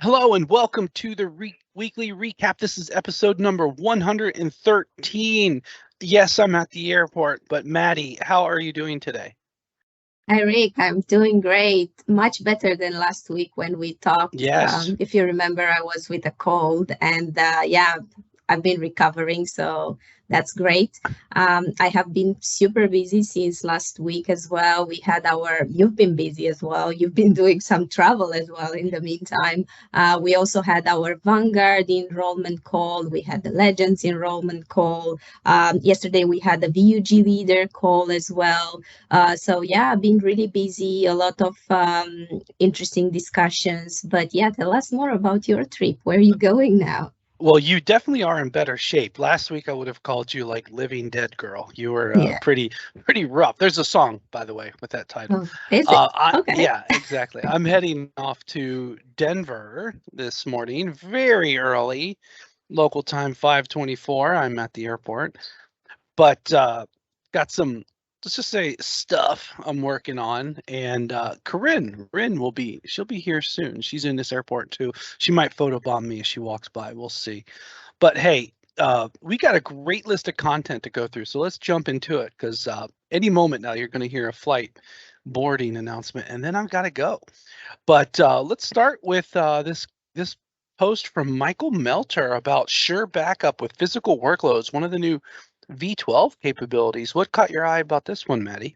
Hello and welcome to the weekly recap. This is episode number 113. Yes, I'm at the airport, but Maddie, how are you doing today? Hi, Rick. I'm doing great. Much better than last week when we talked. Yes. If you remember, I was with a cold, and I've been recovering, so that's great. I have been super busy since last week as well. You've been busy as well. You've been doing some travel as well in the meantime. We also had our Vanguard enrollment call. We had the Legends enrollment call. Yesterday, we had the VUG leader call as well. I've been really busy, a lot of interesting discussions. But yeah, tell us more about your trip. Where are you going now? Well, you definitely are in better shape. Last week I would have called you like living dead girl. You were Yeah. pretty rough. There's a song, by the way, with that title. Oh, is it? Okay. Yeah, exactly. I'm heading off to Denver this morning, very early, local time 5:24. I'm at the airport. But got some, let's just say, stuff I'm working on. And Corinne she'll be here soon. She's in this airport too. She might photobomb me as she walks by. We'll see. But hey, we got a great list of content to go through. So let's jump into it because any moment now you're going to hear a flight boarding announcement, and then I've got to go. But let's start with this post from Michael Melter about Sure Backup with physical workloads, one of the new V12 capabilities. What caught your eye about this one, Maddie?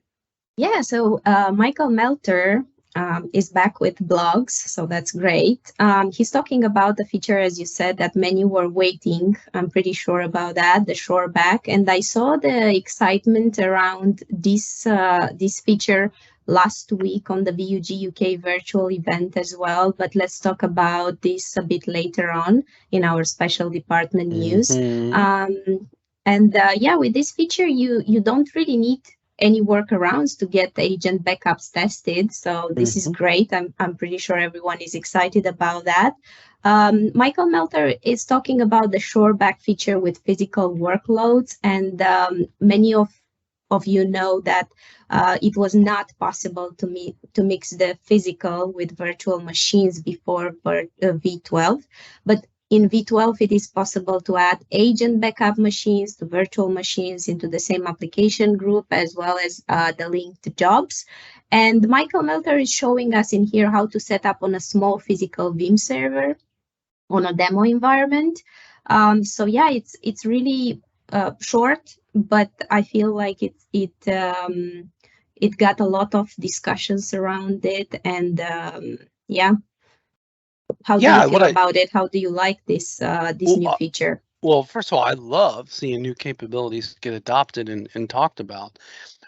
Yeah, so Michael Melter is back with blogs, so that's great. He's talking about the feature, as you said, that many were waiting. I'm pretty sure about that, the shore back. And I saw the excitement around this feature last week on the VUG UK virtual event as well. But let's talk about this a bit later on in our special department news. Mm-hmm. With this feature, you don't really need any workarounds to get the agent backups tested. So this is Mm-hmm. great. I'm pretty sure everyone is excited about that. Michael Melter is talking about the shoreback feature with physical workloads, and many of you know that it was not possible to mix the physical with virtual machines before V12, but in V12, it is possible to add agent backup machines to virtual machines into the same application group, as well as the linked jobs. And Michael Melter is showing us in here how to set up on a small physical Veeam server on a demo environment. It's really short, but I feel like it got a lot of discussions around it, and how do you Yeah, feel about it? How do you like this well, new feature? well, first of all, I love seeing new capabilities get adopted and talked about.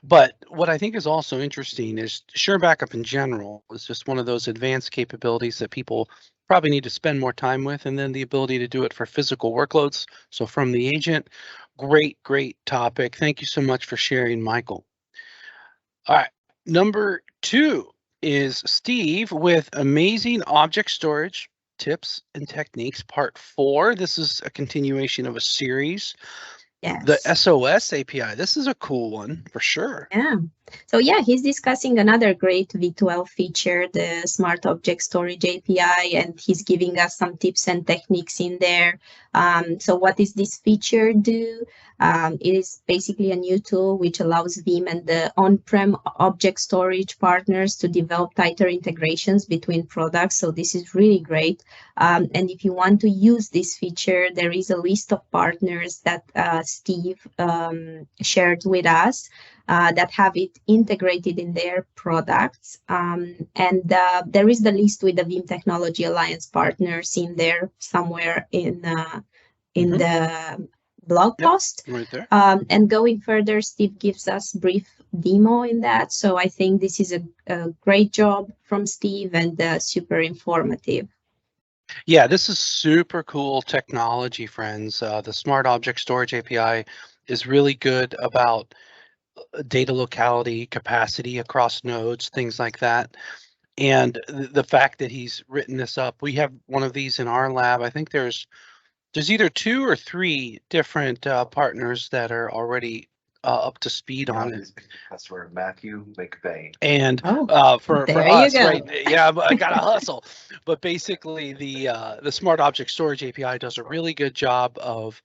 But what I think is also interesting is Sure Backup in general is just one of those advanced capabilities that people probably need to spend more time with, and then the ability to do it for physical workloads. So from the agent, great topic. Thank you so much for sharing, Michael. All right, number 2 is Steve with amazing object storage tips and techniques, part 4. This is a continuation of a series. The Yes. SOS API. This is a cool one for sure. Yeah. So yeah, he's discussing another great V12 feature, the Smart Object Storage API, and he's giving us some tips and techniques in there. So what does this feature do? It is basically a new tool which allows Veeam and the on-prem object storage partners to develop tighter integrations between products. So this is really great. And if you want to use this feature, there is a list of partners that Steve shared with us. That have it integrated in their products. There is the list with the Veeam Technology Alliance partners in there somewhere in the blog Yep, post. right there. And going further, Steve gives us brief demo in that. So I think this is a great job from Steve and super informative. Yeah, this is super cool technology, friends. The Smart Object Storage API is really good about data locality, capacity across nodes, things like that. And the fact that he's written this up, we have one of these in our lab. I think there's either 2 or 3 different partners that are already up to speed on it. Customer Matthew McVeigh. And for there us, you go. right? Yeah, I gotta hustle. But basically, the Smart Object Storage API does a really good job of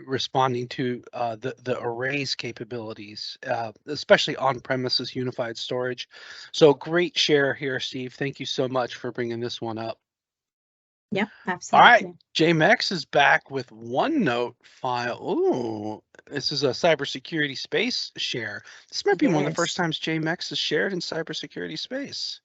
responding to the arrays capabilities, especially on-premises unified storage. So great share here, Steve. Thank you so much for bringing this one up. Yeah, All absolutely. right, JMX is back with OneNote file. Ooh, this is a cybersecurity space share. This might be one of the first times JMX is shared in cybersecurity space.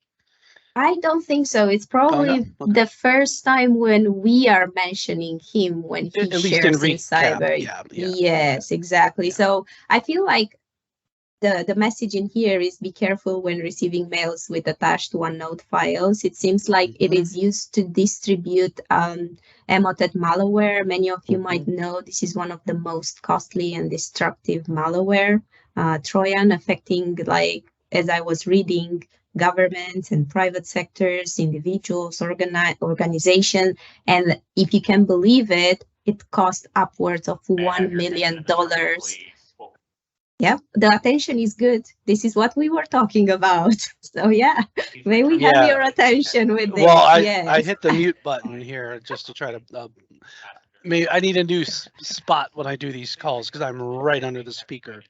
I don't think so. It's probably the first time when we are mentioning him when he At least shares in in cyber. Yeah. Yes, exactly. Yeah. So I feel like the message in here is be careful when receiving mails with attached OneNote files. It seems like it is used to distribute emotet malware. Many of you might know this is one of the most costly and destructive malware, Trojan, affecting, like, as I was reading, governments and private sectors, individuals, organizations. And if you can believe it, it cost upwards of $1 million. Yeah, the attention is good. This is what we were talking about. So yeah, may we have your attention with this? Well, yes. I hit the mute button here just to try to. Maybe I need a new spot when I do these calls because I'm right under the speaker.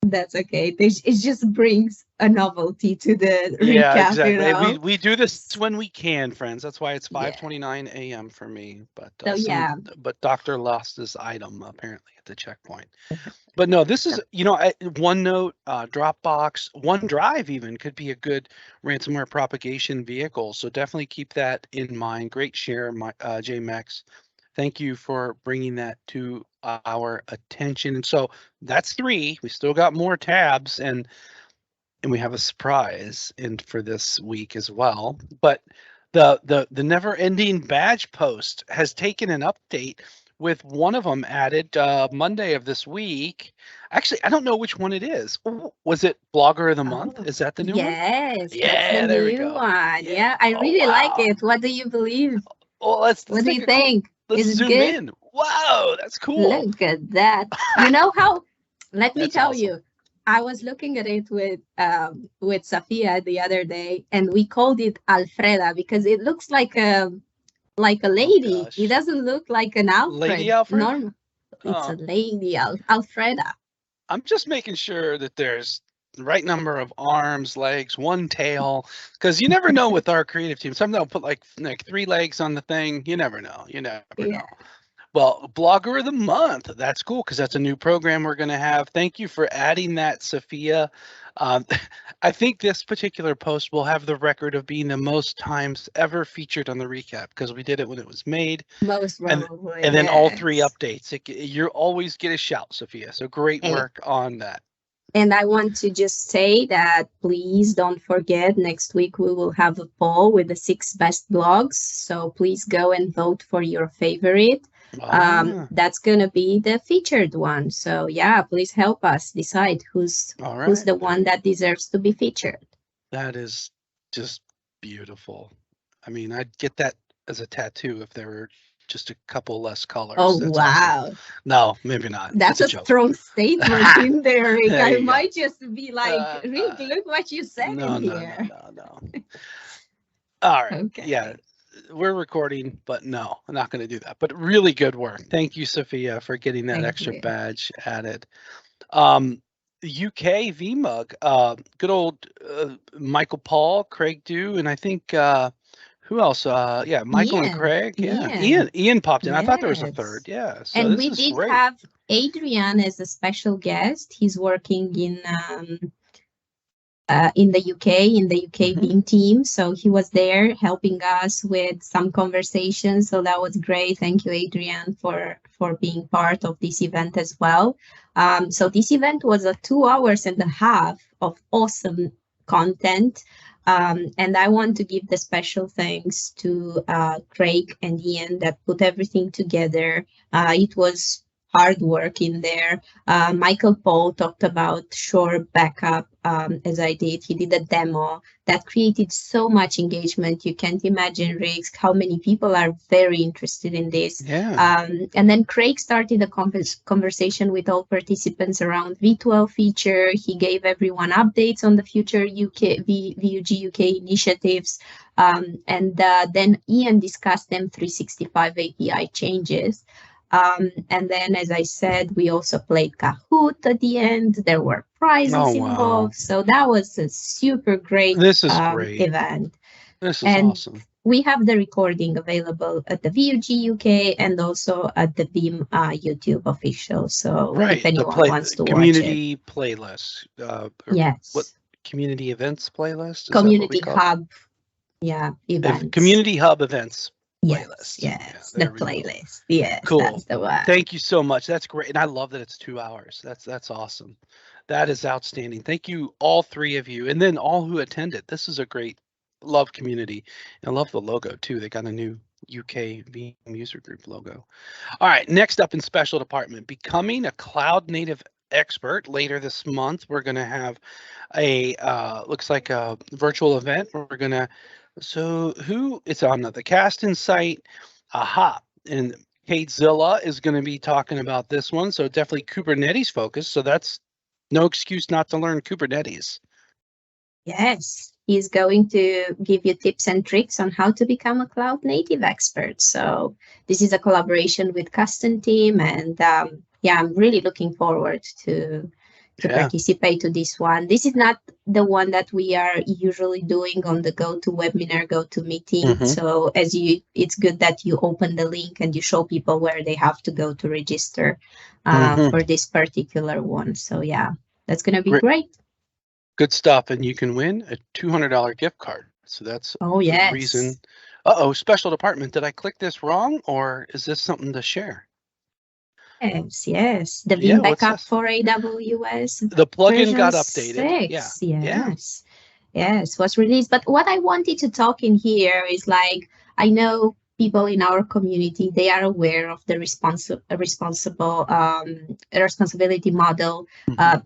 That's okay. It just brings a novelty to the recap. Yeah, exactly. You know? We do this when we can, friends. That's why it's 5:29 a.m. for me. But but Doctor lost his item apparently at the checkpoint. But no, this is, OneNote, Dropbox, OneDrive even could be a good ransomware propagation vehicle. So definitely keep that in mind. Great share, JMX. Thank you for bringing that to our attention. And so that's 3. We still got more tabs, and we have a surprise for this week as well. But the never-ending badge post has taken an update, with one of them added Monday of this week. Actually, I don't know which one it is. Was it Blogger of the Month? Is that the new one? Yes. Yeah, there we go. One. Yeah, I really like it. What do you believe? Well, let's what do you think? Let's Is it zoom good? in. Wow, that's cool. Look at that. You know how? Let me tell you. I was looking at it with Safia the other day, and we called it Alfreda because it looks like a lady. It doesn't look like an Alfred. Lady Alfred? Normal. It's a lady, Alfreda. I'm just making sure that there's the right number of arms, legs, one tail, because you never know with our creative team. Some they'll put like 3 legs on the thing. You never know. You never know. Well, Blogger of the Month. That's cool because that's a new program we're going to have. Thank you for adding that, Sophia. I think this particular post will have the record of being the most times ever featured on the recap because we did it when it was made. Most probably. And then all 3 updates. You always get a shout, Sophia. So great work on that. And I want to just say that please don't forget, next week we will have a poll with the 6 best blogs. So please go and vote for your favorite. That's going to be the featured one. So yeah, please help us decide who's the one that deserves to be featured. That is just beautiful. I mean, I'd get that as a tattoo if there were just a couple less colors. Oh, that's wow. Awesome. No, maybe not. That's a strong statement in there, Rick. I might just be like, Rick, look what you said in here. No. All right. Okay. Yeah. We're recording, but no, I'm not going to do that. But really good work. Thank you, Sophia, for getting that extra badge added. UK VMUG, good old Michael Paul, Craig Dew, and I think who else? Michael and Craig. Yeah, Ian popped in. I thought there was a third. Yeah, so and we did have Adrian as a special guest. He's working in the UK, in the UK Veeam team. So he was there helping us with some conversations. So that was great. Thank you, Adrian, for being part of this event as well. So this event was a 2 hours and a half of awesome content. And I want to give the special thanks to Craig and Ian that put everything together. It was hard work in there. Michael Paul talked about Shore Backup, as I did. He did a demo that created so much engagement. You can't imagine, Riggs, how many people are very interested in this. Yeah. And then Craig started a conversation with all participants around V12 feature. He gave everyone updates on the future VUG UK initiatives. And then Ian discussed M365 API changes. And then, as I said, we also played Kahoot at the end. There were prizes involved. So that was a super great This is great. event. This is awesome. We have the recording available at the VUG UK and also at the Veeam YouTube official. So if anyone wants to community watch it. playlist. Yes. What community events playlist? Is community hub. Yeah, events. Community hub events. Yes, yes, the playlist. Yes, cool. That's the one. Thank you so much. That's great, and I love that it's 2 hours. That's awesome. That is outstanding. Thank you, all three of you, and then all who attended. This is a great love community. And I love the logo too. They got a new UK Veeam user group logo. All right, next up in special department, becoming a cloud native expert. Later this month, we're going to have a looks like a virtual event. We're going to it's on the Caston site. Aha, and Kate Zilla is going to be talking about this one. So definitely Kubernetes focused. So that's no excuse not to learn Kubernetes. Yes, he's going to give you tips and tricks on how to become a cloud native expert. So this is a collaboration with Caston team, and yeah, I'm really looking forward to participate to this one. This is not the one that we are usually doing on the GoToWebinar, GoToMeeting. So it's good that you open the link and you show people where they have to go to register for this particular one. So yeah, that's going to be great. Good stuff, and you can win a $200 gift card. So that's the reason. Special department. Did I click this wrong, or is this something to share? Yes. The Veeam Backup for AWS. The plugin got updated. 6. Yes, was released. But what I wanted to talk in here is like, I know people in our community, they are aware of the responsibility model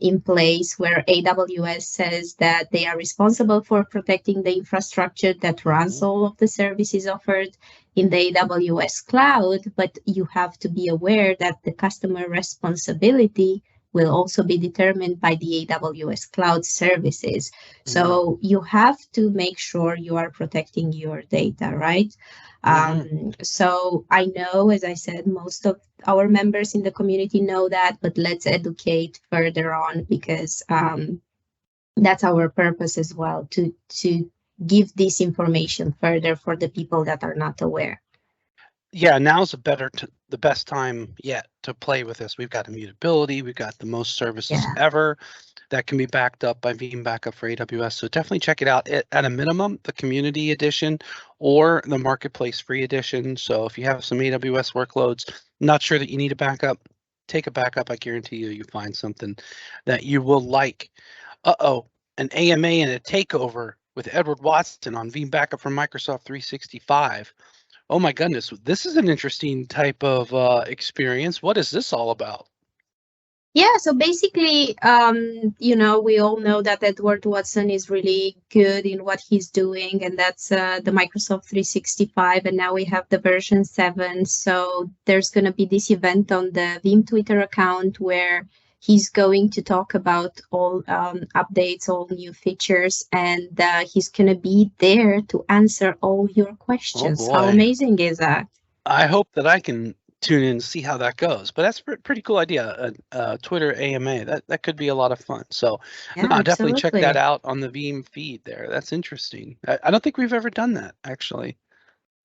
in place, where AWS says that they are responsible for protecting the infrastructure that runs all of the services offered in the AWS cloud, but you have to be aware that the customer responsibility will also be determined by the AWS cloud services. So you have to make sure you are protecting your data, right? So I know, as I said, most of our members in the community know that, but let's educate further on, because that's our purpose as well, to give this information further for the people that are not aware. Yeah, now's the best time yet to play with this. We've got immutability, we've got the most services ever that can be backed up by Veeam Backup for AWS. So definitely check it out. At a minimum, the community edition or the marketplace free edition. So if you have some AWS workloads, not sure that you need a backup, take a backup. I guarantee you find something that you will like. An AMA and a takeover with Edward Watson on Veeam Backup from Microsoft 365. Oh my goodness, this is an interesting type of experience. What is this all about? Yeah, so basically, we all know that Edward Watson is really good in what he's doing, and that's the Microsoft 365, and now we have the version 7. So there's going to be this event on the Veeam Twitter account where he's going to talk about all updates, all new features, and he's going to be there to answer all your questions. How amazing is that? I hope that I can tune in and see how that goes. But that's a pretty cool idea. Twitter AMA, that could be a lot of fun. So definitely check that out on the Veeam feed there. That's interesting. I don't think we've ever done that, actually.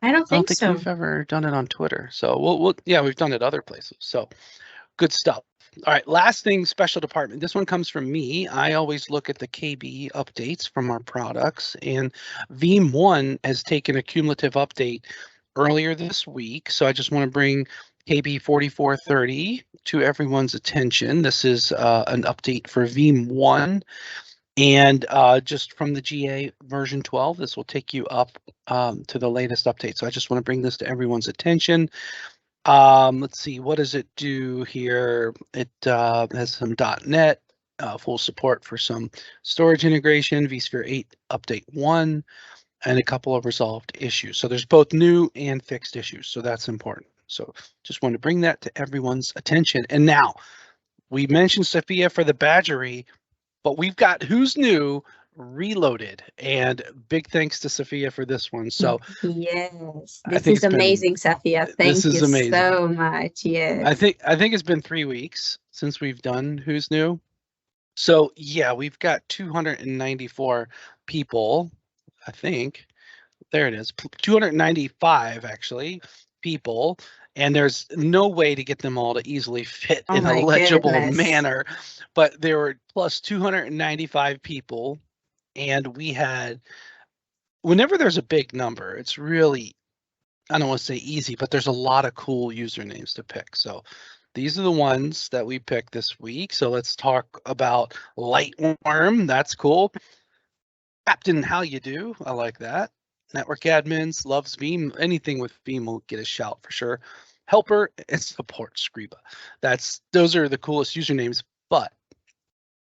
I don't think so. We've ever done it on Twitter. So we've done it other places. So good stuff. All right, last thing, special department. This one comes from me. I always look at the KB updates from our products, and Veeam 1 has taken a cumulative update earlier this week. So I just want to bring KB 4430 to everyone's attention. This is an update for Veeam 1, and just from the GA version 12, this will take you up to the latest update. So I just want to bring this to everyone's attention. Let's see, what does it do here? It has some .NET, full support for some storage integration, vSphere 8 Update 1, and a couple of resolved issues. So there's both new and fixed issues, so that's important. So just want to bring that to everyone's attention. And now, we mentioned Sophia for the Badgery, but we've got Who's New reloaded, and big thanks to Sophia for this one. So yes, I this think is it's been- amazing, Sophia. this Thank is you amazing. so much. Yes. I think it's been 3 weeks since we've done Who's New. So yeah, we've got 294 people, I think. There it is, 295 actually people, and there's no way to get them all to easily fit Oh in a my legible goodness. manner, but there were plus 295 people, and we had, whenever there's a big number, it's really, I don't want to say easy, but there's a lot of cool usernames to pick. So these are the ones that we picked this week. So let's talk about Lightworm. That's cool. Captain, how you do? I like that. Network admins, loves Veeam. Anything with Veeam will get a shout for sure. Helper and support Scriba. Those are the coolest usernames. But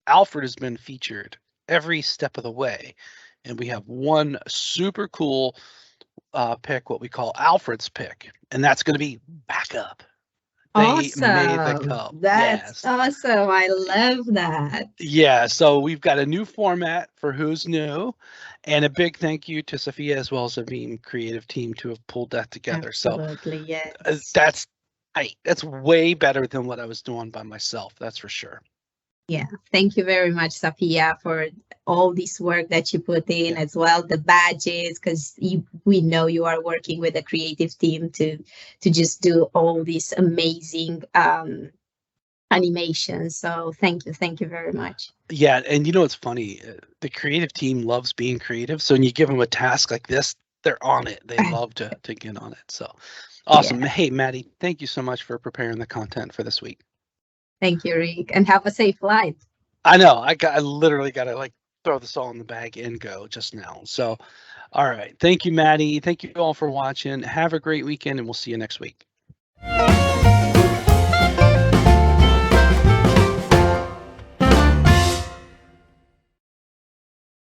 Alfred has been featured every step of the way, and we have one super cool pick, what we call Alfred's pick, and that's going to be Backup. They made the Awesome. cup. That's Yes. awesome. I love that. Yeah, so we've got a new format for Who's New, and a big thank you to Sophia as well as the Veeam creative team to have pulled that together. Absolutely, yes. So that's way better than what I was doing by myself. That's for sure. Yeah, thank you very much, Sophia, for all this work that you put in as well, the badges, because we know you are working with a creative team to just do all these amazing animations. So thank you very much. Yeah, and you know what's funny? The creative team loves being creative. So when you give them a task like this, they're on it. They love to get on it. So awesome. Yeah. Hey, Maddie, thank you so much for preparing the content for this week. Thank you, Rick, and have a safe flight. I know. I literally got to like throw this all in the bag and go just now. So, all right. Thank you, Maddie. Thank you all for watching. Have a great weekend, and we'll see you next week.